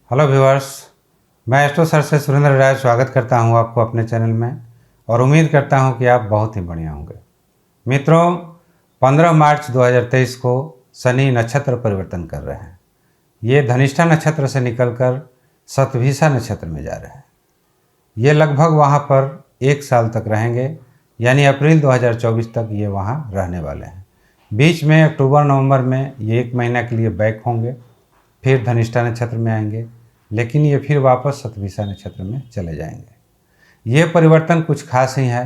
Hello viewers, मैं astro sir से सुरेंद्र राय स्वागत करता हूं आपको अपने चैनल में और उम्मीद करता हूं कि आप बहुत ही बढ़िया होंगे। मित्रों, 15 मार्च 2023 को शनि नक्षत्र परिवर्तन कर रहे हैं। ये धनिष्ठा नक्षत्र से निकलकर शतभिषा नक्षत्र में जा रहे हैं। ये लगभग वहां पर 1 साल तक रहेंगे, यानी अप्रैल 2024 तक ये वहां रहने वाले हैं। बीच में अक्टूबर नवंबर में ये 1 महीना के लिए बैक होंगे, फिर धनिष्ठा नक्षत्र में आएंगे, लेकिन ये फिर वापस शतभिषा नक्षत्र में चले जाएंगे। ये परिवर्तन कुछ खास ही है,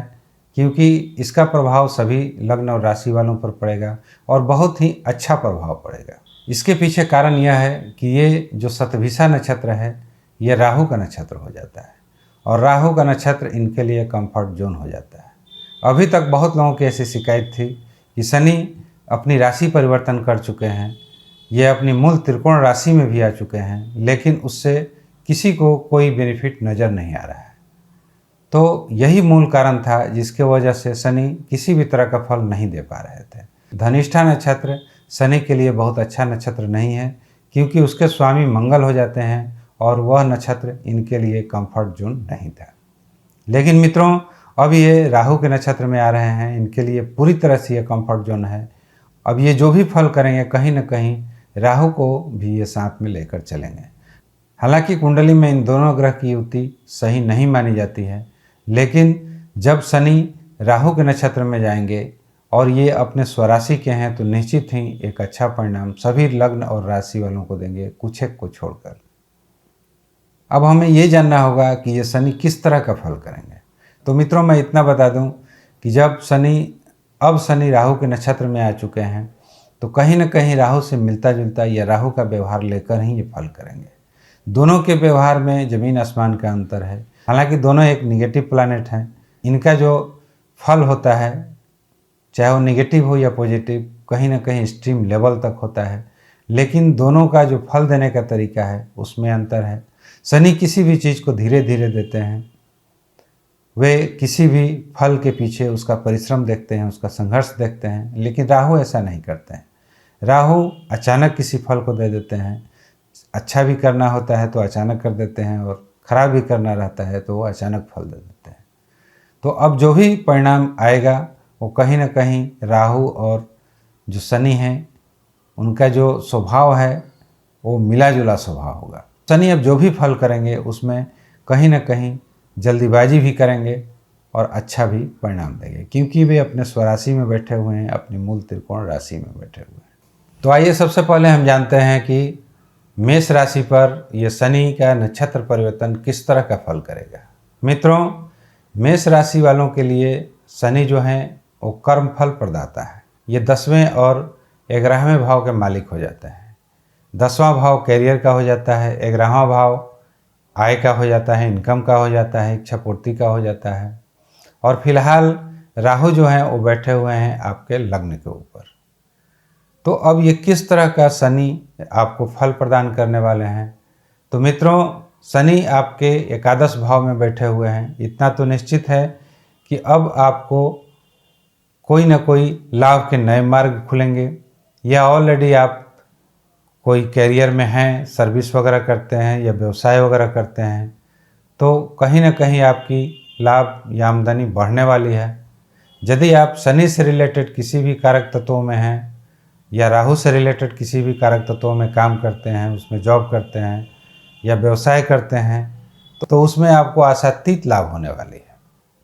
क्योंकि इसका प्रभाव सभी लग्न और राशि वालों पर पड़ेगा और बहुत ही अच्छा प्रभाव पड़ेगा। इसके पीछे कारण यह है कि ये जो शतभिषा नक्षत्र है, ये राहु का नक्षत्र हो जाता है और राहु का नक्षत्र इनके लिए कंफर्ट जोन हो जाता है। अभी तक बहुत लोगों की ऐसी शिकायत थी कि शनि अपनी राशि परिवर्तन कर चुके हैं, ये अपनी मूल त्रिकोण राशि में भी आ चुके हैं, लेकिन उससे किसी को कोई बेनिफिट नज़र नहीं आ रहा है। तो यही मूल कारण था जिसके वजह से शनि किसी भी तरह का फल नहीं दे पा रहे थे। धनिष्ठा नक्षत्र शनि के लिए बहुत अच्छा नक्षत्र नहीं है, क्योंकि उसके स्वामी मंगल हो जाते हैं और वह नक्षत्र इनके लिए कंफर्ट जोन नहीं था। लेकिन मित्रों, अब ये राहु के नक्षत्र में आ रहे हैं, इनके लिए पूरी तरह से ये कंफर्ट जोन है। अब ये जो भी फल करेंगे, कहीं ना कहीं राहु को भी ये साथ में लेकर चलेंगे। हालांकि कुंडली में इन दोनों ग्रह की युति सही नहीं मानी जाती है, लेकिन जब शनि राहु के नक्षत्र में जाएंगे और ये अपने स्वराशि के हैं, तो निश्चित ही एक अच्छा परिणाम सभी लग्न और राशि वालों को देंगे, कुछ एक को छोड़कर। अब हमें ये जानना होगा कि ये शनि किस तरह का फल करेंगे। तो मित्रों, मैं इतना बता दूं कि अब शनि राहु के नक्षत्र में आ चुके हैं, तो कहीं ना कहीं राहु से मिलता जुलता या राहु का व्यवहार लेकर ही ये फल करेंगे। दोनों के व्यवहार में ज़मीन आसमान का अंतर है। हालांकि दोनों एक निगेटिव प्लैनेट हैं, इनका जो फल होता है, चाहे वो निगेटिव हो या पॉजिटिव, कहीं ना कहीं एक्सट्रीम लेवल तक होता है, लेकिन दोनों का जो फल देने का तरीका है उसमें अंतर है। शनि किसी भी चीज़ को धीरे धीरे देते हैं, वे किसी भी फल के पीछे उसका परिश्रम देखते हैं, उसका संघर्ष देखते हैं, लेकिन राहु ऐसा नहीं करते हैं। राहु अचानक किसी फल को दे देते हैं। अच्छा भी करना होता है तो अचानक कर देते हैं, और ख़राब भी करना रहता है तो वो अचानक फल दे देते हैं। तो अब जो भी परिणाम आएगा वो कहीं ना कहीं राहु और जो शनि हैं, उनका जो स्वभाव है वो मिला जुला स्वभाव होगा। शनि अब जो भी फल करेंगे उसमें कहीं ना कहीं जल्दीबाजी भी करेंगे और अच्छा भी परिणाम देंगे, क्योंकि वे अपने स्वराशि में बैठे हुए हैं, अपनी मूल त्रिकोण राशि में बैठे हुए हैं। तो आइए सबसे पहले हम जानते हैं कि मेष राशि पर यह शनि का नक्षत्र परिवर्तन किस तरह का फल करेगा। मित्रों, मेष राशि वालों के लिए शनि जो हैं वो कर्म फल प्रदाता है। ये 10वें और 11वें भाव के मालिक हो जाते हैं। 10वां भाव कैरियर का हो जाता है, 11वां भाव आय का हो जाता है, इनकम का हो जाता है, इच्छा पूर्ति का हो जाता है। और फिलहाल राहु जो हैं वो बैठे हुए हैं आपके लग्न के ऊपर। तो अब ये किस तरह का शनि आपको फल प्रदान करने वाले हैं। तो मित्रों, शनि आपके एकादश भाव में बैठे हुए हैं। इतना तो निश्चित है कि अब आपको कोई ना कोई लाभ के नए मार्ग खुलेंगे, या ऑलरेडी आप कोई कैरियर में हैं, सर्विस वगैरह करते हैं या व्यवसाय वगैरह करते हैं, तो कहीं ना कहीं आपकी लाभ या आमदनी बढ़ने वाली है। यदि आप शनि से रिलेटेड किसी भी कारक तत्वों में हैं या राहु से रिलेटेड किसी भी कारक तत्वों में काम करते हैं, उसमें जॉब करते हैं या व्यवसाय करते हैं, तो उसमें आपको आशातीत लाभ होने वाली है।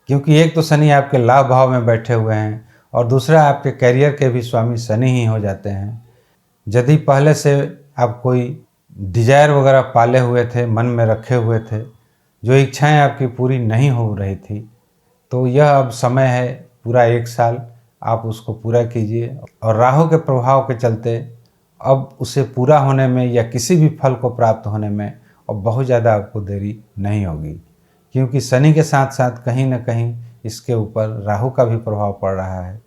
क्योंकि एक तो शनि आपके लाभ भाव में बैठे हुए हैं और दूसरा आपके कैरियर के भी स्वामी शनि ही हो जाते हैं। यदि पहले से आप कोई डिजायर वगैरह पाले हुए थे, मन में रखे हुए थे, जो इच्छाएं आपकी पूरी नहीं हो रही थी, तो यह अब समय है, पूरा 1 साल आप उसको पूरा कीजिए। और राहु के प्रभाव के चलते अब उसे पूरा होने में या किसी भी फल को प्राप्त होने में अब बहुत ज़्यादा आपको देरी नहीं होगी, क्योंकि शनि के साथ साथ कहीं ना कहीं इसके ऊपर राहु का भी प्रभाव पड़ रहा है।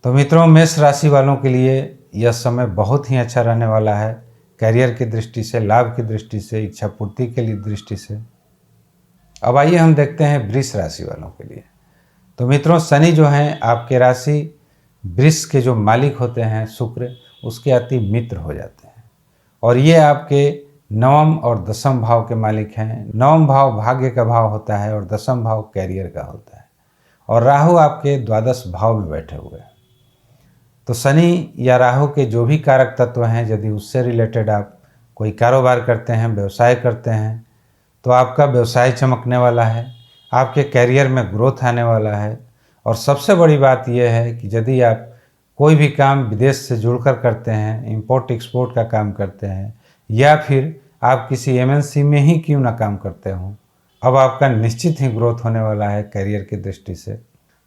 तो मित्रों, मेष राशि वालों के लिए यह समय बहुत ही अच्छा रहने वाला है, कैरियर की दृष्टि से, लाभ की दृष्टि से, इच्छा पूर्ति के लिए दृष्टि से। अब आइए हम देखते हैं वृष राशि वालों के लिए। तो मित्रों, शनि जो हैं आपके राशि वृष के जो मालिक होते हैं शुक्र, उसके अति मित्र हो जाते हैं, और ये आपके नवम और दसम भाव के मालिक हैं। नवम भाव भाग्य का भाव होता है और दसम भाव कैरियर का होता है, और राहु आपके द्वादश भाव में बैठे हुए हैं। तो शनि या राहु के जो भी कारक तत्व हैं, यदि उससे रिलेटेड आप कोई कारोबार करते हैं, व्यवसाय करते हैं, तो आपका व्यवसाय चमकने वाला है, आपके कैरियर में ग्रोथ आने वाला है। और सबसे बड़ी बात यह है कि यदि आप कोई भी काम विदेश से जुड़कर करते हैं, इंपोर्ट एक्सपोर्ट का काम करते हैं, या फिर आप किसी एमएनसी में ही क्यों ना काम करते हों, अब आपका निश्चित ही ग्रोथ होने वाला है कैरियर की दृष्टि से।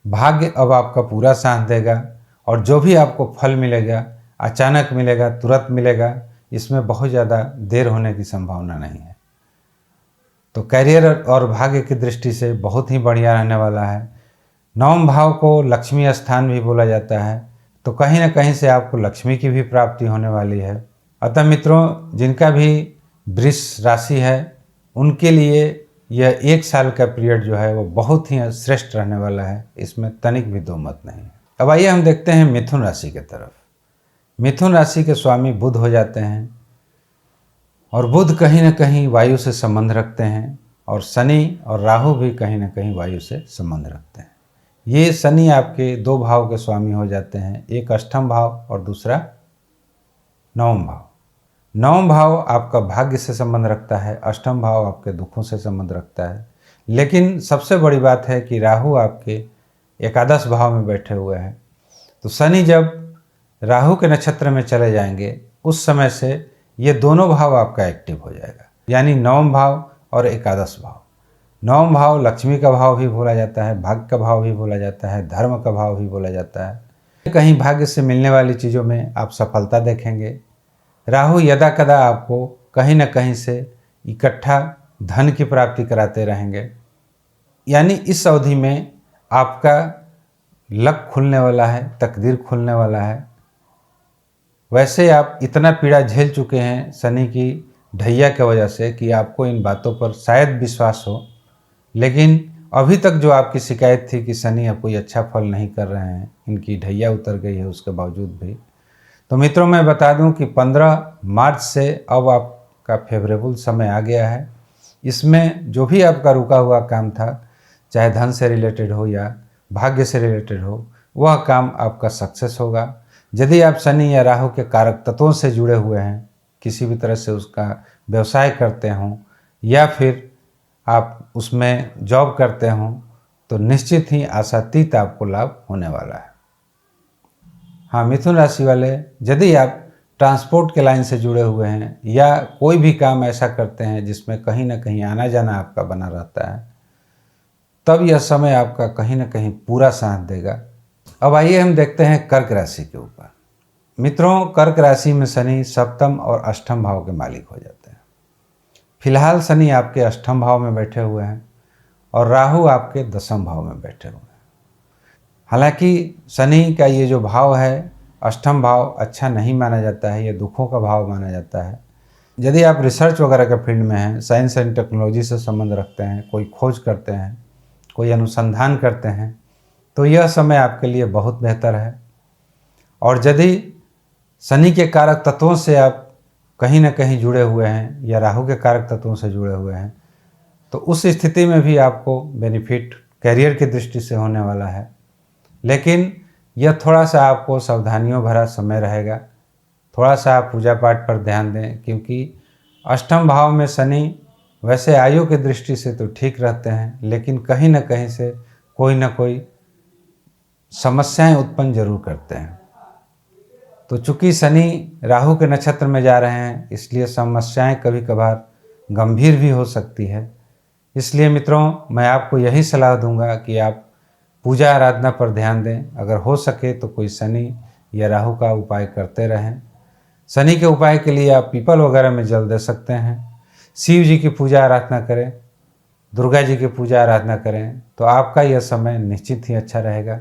भाग्य अब आपका पूरा साथ देगा, और जो भी आपको फल मिलेगा अचानक मिलेगा, तुरंत मिलेगा, इसमें बहुत ज़्यादा देर होने की संभावना नहीं है। तो कैरियर और भाग्य की दृष्टि से बहुत ही बढ़िया रहने वाला है। नवम भाव को लक्ष्मी स्थान भी बोला जाता है, तो कहीं ना कहीं से आपको लक्ष्मी की भी प्राप्ति होने वाली है। अतः मित्रों, जिनका भी वृष राशि है उनके लिए यह 1 साल का पीरियड जो है वो बहुत ही श्रेष्ठ रहने वाला है, इसमें तनिक भी दो मत नहीं है। अब आइए हम देखते हैं मिथुन राशि की तरफ। मिथुन राशि के स्वामी बुध हो जाते हैं, और बुध कहीं ना कहीं वायु से संबंध रखते हैं, और शनि और राहु भी कहीं ना कहीं वायु से संबंध रखते हैं। ये शनि आपके 2 भाव के स्वामी हो जाते हैं, एक अष्टम भाव और दूसरा नवम भाव। नवम भाव आपका भाग्य से संबंध रखता है, अष्टम भाव आपके दुखों से संबंध रखता है। लेकिन सबसे बड़ी बात है कि राहु आपके एकादश भाव में बैठे हुए हैं। तो शनि जब राहु के नक्षत्र में चले जाएंगे, उस समय से ये दोनों भाव आपका एक्टिव हो जाएगा, यानी नवम भाव और एकादश भाव। नवम भाव लक्ष्मी का भाव भी बोला जाता है, भाग्य का भाव भी बोला जाता है, धर्म का भाव भी बोला जाता है। कहीं भाग्य से मिलने वाली चीज़ों में आप सफलता देखेंगे। राहु यदा कदा आपको कहीं ना कहीं से इकट्ठा धन की प्राप्ति कराते रहेंगे, यानी इस अवधि में आपका लक खुलने वाला है, तकदीर खुलने वाला है। वैसे आप इतना पीड़ा झेल चुके हैं शनि की ढैया की वजह से कि आपको इन बातों पर शायद विश्वास हो, लेकिन अभी तक जो आपकी शिकायत थी कि शनि अब कोई अच्छा फल नहीं कर रहे हैं, इनकी ढैया उतर गई है उसके बावजूद भी। तो मित्रों, मैं बता दूं कि 15 मार्च से अब आपका फेवरेबल समय आ गया है। इसमें जो भी आपका रुका हुआ काम था, चाहे धन से रिलेटेड हो या भाग्य से रिलेटेड हो, वह काम आपका सक्सेस होगा। यदि आप शनि या राहु के कारक तत्वों से जुड़े हुए हैं, किसी भी तरह से उसका व्यवसाय करते हों या फिर आप उसमें जॉब करते हों, तो निश्चित ही आशातीत आपको लाभ होने वाला है। हाँ, मिथुन राशि वाले, यदि आप ट्रांसपोर्ट के लाइन से जुड़े हुए हैं या कोई भी काम ऐसा करते हैं जिसमें कहीं ना कहीं आना जाना आपका बना रहता है, तब यह समय आपका कहीं ना कहीं पूरा साथ देगा। अब आइए हम देखते हैं कर्क राशि के ऊपर। मित्रों, कर्क राशि में शनि सप्तम और अष्टम भाव के मालिक हो जाते हैं। फिलहाल शनि आपके अष्टम भाव में बैठे हुए हैं और राहु आपके दसम भाव में बैठे हुए हैं। हालांकि शनि का ये जो भाव है, अष्टम भाव, अच्छा नहीं माना जाता है, ये दुखों का भाव माना जाता है। यदि आप रिसर्च वगैरह के फील्ड में हैं, साइंस एंड टेक्नोलॉजी से संबंध रखते हैं, कोई खोज करते हैं, कोई अनुसंधान करते हैं, तो यह समय आपके लिए बहुत बेहतर है। और यदि शनि के कारक तत्वों से आप कहीं ना कहीं जुड़े हुए हैं या राहु के कारक तत्वों से जुड़े हुए हैं, तो उस स्थिति में भी आपको बेनिफिट कैरियर की दृष्टि से होने वाला है। लेकिन यह थोड़ा सा आपको सावधानियों भरा समय रहेगा। थोड़ा सा आप पूजा पाठ पर ध्यान दें, क्योंकि अष्टम भाव में शनि वैसे आयु की दृष्टि से तो ठीक रहते हैं, लेकिन कहीं ना कहीं से कोई ना कोई समस्याएं उत्पन्न जरूर करते हैं। तो चूंकि शनि राहु के नक्षत्र में जा रहे हैं, इसलिए समस्याएं कभी कभार गंभीर भी हो सकती है। इसलिए मित्रों, मैं आपको यही सलाह दूंगा कि आप पूजा आराधना पर ध्यान दें। अगर हो सके तो कोई शनि या राहु का उपाय करते रहें। शनि के उपाय के लिए आप पीपल वगैरह में जल दे सकते हैं, शिव जी की पूजा आराधना करें, दुर्गा जी की पूजा आराधना करें, तो आपका यह समय निश्चित ही अच्छा रहेगा।